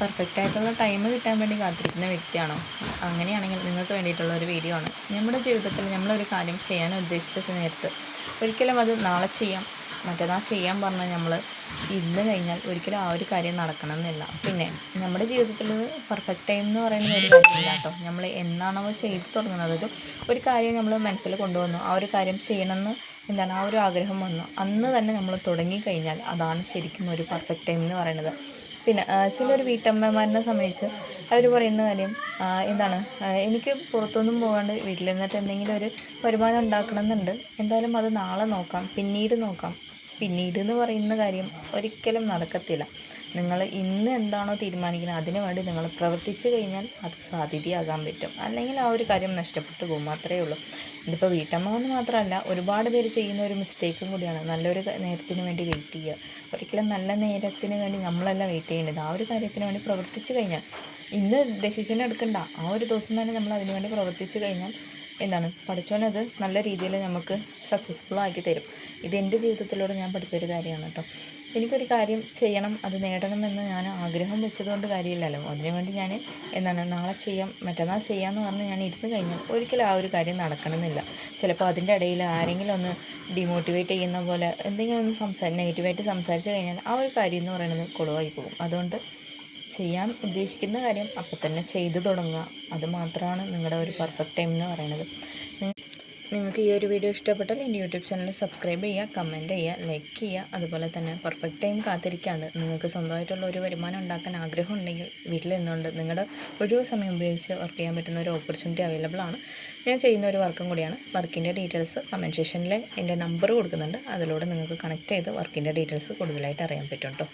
Perfect ആയിട്ടുള്ള time കിട്ടാൻ വേണ്ടി കാത്തിരിക്കുന്ന വ്യക്തിയാണോ? അങ്ങനെയാണെങ്കിൽ നിങ്ങൾക്ക് വേണ്ടിയിട്ടുള്ള ഒരു വീഡിയോ ആണ്. നമ്മുടെ ജീവിതത്തിൽ നമ്മളൊരു കാര്യം ചെയ്യാൻ ഉദ്ദേശിച്ച നേരത്ത് ഒരിക്കലും അത് നാളെ ചെയ്യാം, മറ്റന്നാൾ ചെയ്യാൻ പറഞ്ഞാൽ നമ്മൾ ഇന്ന് കഴിഞ്ഞാൽ ഒരിക്കലും ആ ഒരു കാര്യം നടക്കണം എന്നില്ല. പിന്നെ നമ്മുടെ ജീവിതത്തിൽ പെർഫെക്റ്റ് ടൈം എന്ന് പറയുന്ന ഒരു കാര്യമില്ല കേട്ടോ. നമ്മൾ എന്നാണോ ചെയ്ത് തുടങ്ങുന്നത്, അത് ഒരു കാര്യം നമ്മൾ മനസ്സിൽ കൊണ്ടുവന്നു, ആ ഒരു കാര്യം ചെയ്യണമെന്ന് ആ ഒരു ആഗ്രഹം വന്നു, അന്ന് തന്നെ നമ്മൾ തുടങ്ങിക്കഴിഞ്ഞാൽ അതാണ് ശരിക്കും ഒരു പെർഫെക്റ്റ് ടൈം എന്ന് പറയുന്നത്. പിന്നെ ചിലർ വീട്ടമ്മമാരെ സംബന്ധിച്ച് അവർ പറയുന്ന കാര്യം എനിക്ക് പുറത്തൊന്നും പോകാണ്ട് വീട്ടിലിരുന്നിട്ട് എന്തെങ്കിലും ഒരു വരുമാനം ഉണ്ടാക്കണം എന്നുണ്ട്, എന്തായാലും അത് നാളെ നോക്കാം, പിന്നീട് നോക്കാം. പിന്നീട് എന്ന് പറയുന്ന കാര്യം ഒരിക്കലും നടക്കത്തില്ല. നിങ്ങൾ ഇന്ന് എന്താണോ തീരുമാനിക്കുന്നത് അതിനു വേണ്ടി നിങ്ങൾ പ്രവർത്തിച്ചു കഴിഞ്ഞാൽ അത് സാധ്യതയാകാൻ പറ്റും, അല്ലെങ്കിൽ ആ ഒരു കാര്യം നഷ്ടപ്പെട്ടു പോകും, അത്രയേ ഉള്ളൂ. ഇതിപ്പോൾ വീട്ടമ്മ എന്ന് മാത്രമല്ല, ഒരുപാട് പേര് ചെയ്യുന്ന ഒരു മിസ്റ്റേക്കും കൂടിയാണ് നല്ലൊരു നേരത്തിന് വേണ്ടി വെയിറ്റ് ചെയ്യുക. ഒരിക്കലും നല്ല നേരത്തിന് വേണ്ടി നമ്മളല്ല വെയിറ്റ് ചെയ്യേണ്ടത്, ആ ഒരു കാര്യത്തിന് വേണ്ടി പ്രവർത്തിച്ചു കഴിഞ്ഞാൽ ഇന്ന് ഡെസിഷൻ എടുക്കണ്ട, ആ ഒരു ദിവസം തന്നെ നമ്മൾ അതിനു വേണ്ടി പ്രവർത്തിച്ചു കഴിഞ്ഞാൽ പഠിച്ചവനത് നല്ല രീതിയിൽ നമുക്ക് സക്സസ്ഫുൾ ആക്കി തരും. ഇത് എൻ്റെ ജീവിതത്തിലൂടെ ഞാൻ പഠിച്ചൊരു കാര്യമാണ് കേട്ടോ. എനിക്കൊരു കാര്യം ചെയ്യണം, അത് നേടണമെന്ന് ഞാൻ ആഗ്രഹം വെച്ചതുകൊണ്ട് കാര്യമില്ലല്ലോ. അതിനുവേണ്ടി ഞാൻ നാളെ ചെയ്യാം, മറ്റന്നാൾ ചെയ്യാമെന്ന് പറഞ്ഞ് ഞാൻ ഇരുന്ന് കഴിഞ്ഞാൽ ഒരിക്കലും ആ ഒരു കാര്യം നടക്കണമെന്നില്ല. ചിലപ്പോൾ അതിൻ്റെ ഇടയിൽ ആരെങ്കിലും ഒന്ന് ഡിമോട്ടിവേറ്റ് ചെയ്യുന്ന പോലെ എന്തെങ്കിലും ഒന്ന് നെഗറ്റീവായിട്ട് സംസാരിച്ച് കഴിഞ്ഞാൽ ആ ഒരു കാര്യം എന്ന് പറയുന്നത് കുളമായി പോകും. അതുകൊണ്ട് ചെയ്യാൻ ഉദ്ദേശിക്കുന്ന കാര്യം അപ്പം തന്നെ ചെയ്തു തുടങ്ങുക, അത് മാത്രമാണ് നിങ്ങളുടെ ഒരു പെർഫെക്റ്റ് ടൈം എന്ന് പറയുന്നത്. നിങ്ങൾക്ക് ഈ ഒരു വീഡിയോ ഇഷ്ടപ്പെട്ടാൽ എൻ്റെ യൂട്യൂബ് ചാനൽ സബ്സ്ക്രൈബ് ചെയ്യുക, കമൻറ്റ് ചെയ്യുക, ലൈക്ക് ചെയ്യുക. അതുപോലെ തന്നെ പെർഫെക്റ്റ് ടൈം കാത്തിരിക്കാണ്ട് നിങ്ങൾക്ക് സ്വന്തമായിട്ടുള്ള ഒരു വരുമാനം ഉണ്ടാക്കാൻ ആഗ്രഹം ഉണ്ടെങ്കിൽ വീട്ടിൽ നിന്നുകൊണ്ട് നിങ്ങളുടെ ഒഴിവ് സമയം ഉപയോഗിച്ച് വർക്ക് ചെയ്യാൻ പറ്റുന്ന ഒരു ഓപ്പർച്യൂണിറ്റി അവൈലബിൾ ആണ്. ഞാൻ ചെയ്യുന്ന ഒരു വർക്കും കൂടിയാണ്. വർക്കിൻ്റെ ഡീറ്റെയിൽസ് കമൻറ്റ് സെക്ഷനിൽ എൻ്റെ നമ്പർ കൊടുക്കുന്നുണ്ട്, അതിലൂടെ നിങ്ങൾക്ക് കണക്ട് ചെയ്ത് വർക്കിൻ്റെ ഡീറ്റെയിൽസ് കൂടുതലായിട്ട് അറിയാൻ പറ്റും കേട്ടോ.